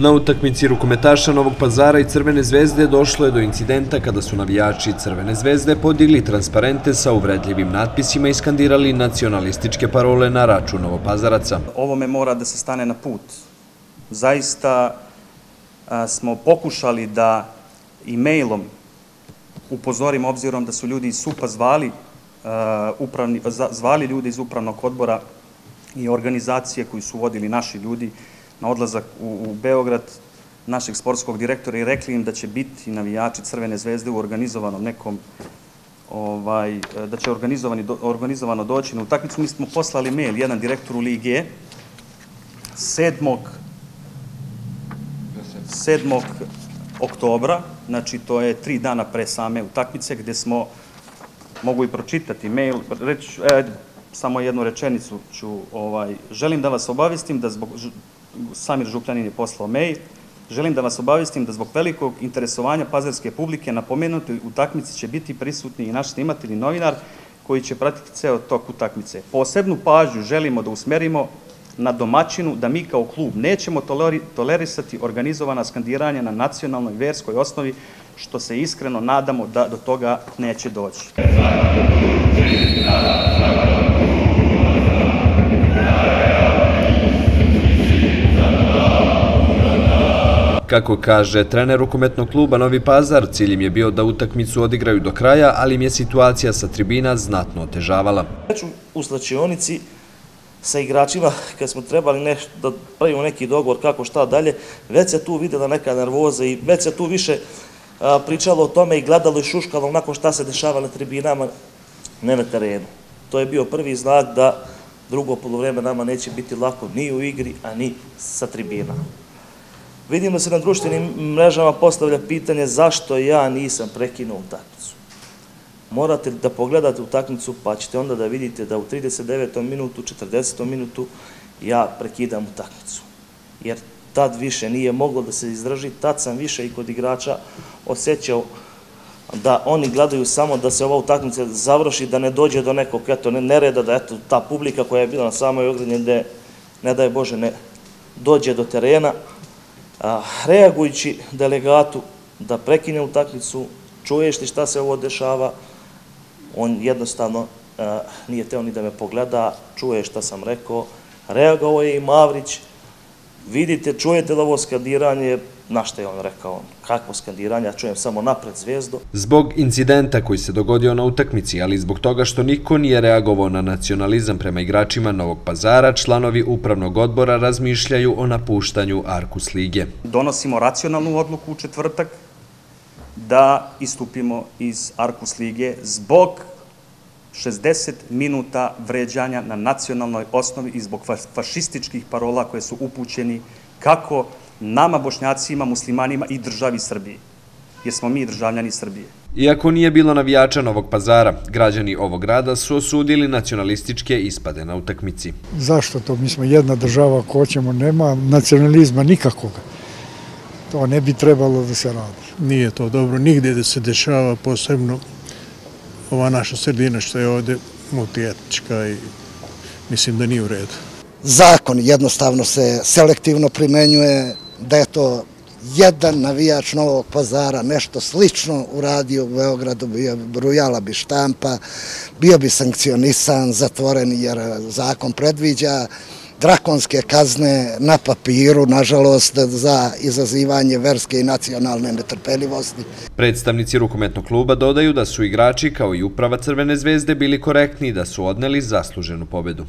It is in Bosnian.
Na utakmici rukometaša Novog Pazara i Crvene zvezde došlo je do incidenta kada su navijači Crvene zvezde podigli transparente sa uvredljivim natpisima i skandirali nacionalističke parole na račun Novopazaraca. Ovome mora da se stane na put. Zaista smo pokušali da e-mailom upozorimo, obzirom da su ljudi iz SUP-a zvali ljudi iz upravnog odbora i organizacije koji su vodili naši ljudi na odlazak u Beograd, našeg sportskog direktora, i rekli im da će biti navijači Crvene zvezde u organizovanom nekom, da će organizovano doći na utakmicu. Mi smo poslali mail jedan direktoru Lige 7. oktobra, znači to je 3 dana pre same utakmice, gde smo, mogu i pročitati mail, samo jednu rečenicu ću, želim da vas obavestim da zbog, Samir Župljanin je poslao mail, želim da vas obavestim da zbog velikog interesovanja pazarske publike na pomenutoj utakmici će biti prisutni i naš snimatelj i novinar koji će pratiti ceo tok utakmice. Posebnu pažnju želimo da usmerimo na domaćinu da mi kao klub nećemo tolerisati organizovana skandiranja na nacionalnoj i verskoj osnovi, što se iskreno nadamo da do toga neće doći. Kako kaže trener rukometnog kluba Novi Pazar, cilj im je bio da utakmicu odigraju do kraja, ali im je situacija sa tribina znatno otežavala. U slačionici sa igračima, kad smo trebali da pravimo neki dogovor kako šta dalje, već se tu videla neka nervoza i već se tu više pričalo o tome i gledalo i šuškalo onako šta se dešava na tribinama, ne na terenu. To je bio prvi znak da drugo poluvreme nama neće biti lako ni u igri, a ni sa tribina. Vidim da se na društvenim mrežama postavlja pitanje zašto ja nisam prekinuo utakmicu. Morate da pogledate utakmicu pa ćete onda da vidite da u 39. minutu, 40. minutu ja prekidam utakmicu. Jer tad više nije moglo da se izdrži, tad sam više i kod igrača osjećao da oni gledaju samo da se ova utakmica završi, da ne dođe do nekog nereda, da ta publika koja je bila na samoj ogradi, ne daj Bože, ne dođe do terena. Reagujući delegatu da prekine utakmicu, čuješ li šta se ovo dešava, on jednostavno nije teo ni da me pogleda, čuje šta sam rekao, reagovao je i Mavrić, vidite, čujete li ovo skandiranje, na što je on rekao, kakvo skandiranje, ja čujem samo napred Zvezdu. Zbog incidenta koji se dogodio na utakmici, ali zbog toga što niko nije reagovao na nacionalizam prema igračima Novog Pazara, članovi upravnog odbora razmišljaju o napuštanju Arkus lige. Donosimo racionalnu odluku u četvrtak da istupimo iz Arkus lige zbog 60 minuta vređanja na nacionalnoj osnovi i zbog fašističkih parola koje su upućeni kako nama, Bošnjacima, muslimanima i državi Srbije, jer smo mi državljani Srbije. Iako nije bilo navijača Novog Pazara, građani ovog grada su osudili nacionalističke ispade na utakmici. Zašto to? Mi smo jedna država, ako hoćemo, nema nacionalizma nikakvoga. To ne bi trebalo da se radi. Nije to dobro nigdje da se dešava, posebno ova naša sredina što je ovdje multietnička i mislim da nije u redu. Zakon jednostavno se selektivno primenjuje, da je to jedan navijač Novog Pazara nešto slično uradio u Beogradu, brujala bi štampa, bio bi sankcionisan, zatvoren jer zakon predviđa drakonske kazne na papiru, nažalost, za izazivanje verske i nacionalne netrpeljivosti. Predstavnici rukometnog kluba dodaju da su igrači kao i uprava Crvene zvezde bili korektni i da su odneli zasluženu pobedu.